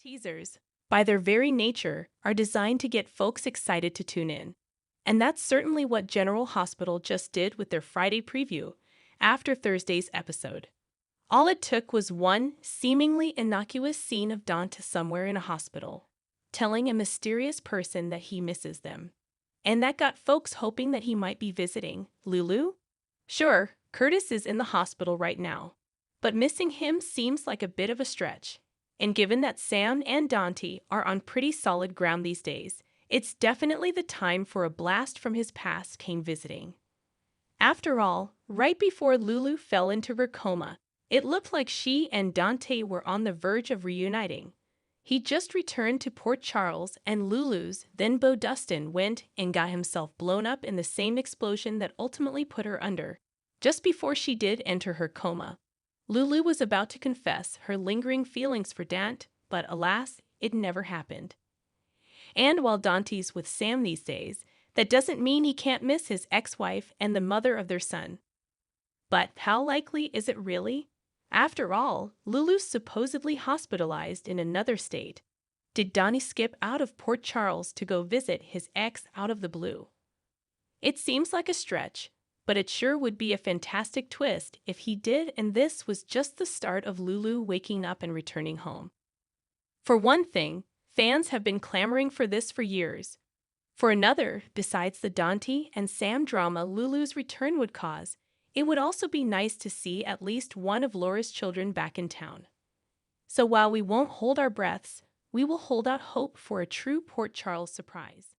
Teasers, by their very nature, are designed to get folks excited to tune in. And that's certainly what General Hospital just did with their Friday preview after Thursday's episode. All it took was one seemingly innocuous scene of Dante somewhere in a hospital, telling a mysterious person that he misses them. And that got folks hoping that he might be visiting Lulu. Sure, Curtis is in the hospital right now, but missing him seems like a bit of a stretch. And given that Sam and Dante are on pretty solid ground these days, it's definitely the time for a blast from his past came visiting. After all, right before Lulu fell into her coma, it looked like she and Dante were on the verge of reuniting. He just returned to Port Charles, and Lulu's then Beau Dustin went and got himself blown up in the same explosion that ultimately put her under, just before she did enter her coma. Lulu was about to confess her lingering feelings for Dante, but alas, it never happened. And while Dante's with Sam these days, that doesn't mean he can't miss his ex-wife and the mother of their son. But how likely is it really? After all, Lulu's supposedly hospitalized in another state. Did Donnie skip out of Port Charles to go visit his ex out of the blue? It seems like a stretch, but it sure would be a fantastic twist if he did, and this was just the start of Lulu waking up and returning home. For one thing, fans have been clamoring for this for years. For another, besides the Dante and Sam drama Lulu's return would cause, it would also be nice to see at least one of Laura's children back in town. So while we won't hold our breaths, we will hold out hope for a true Port Charles surprise.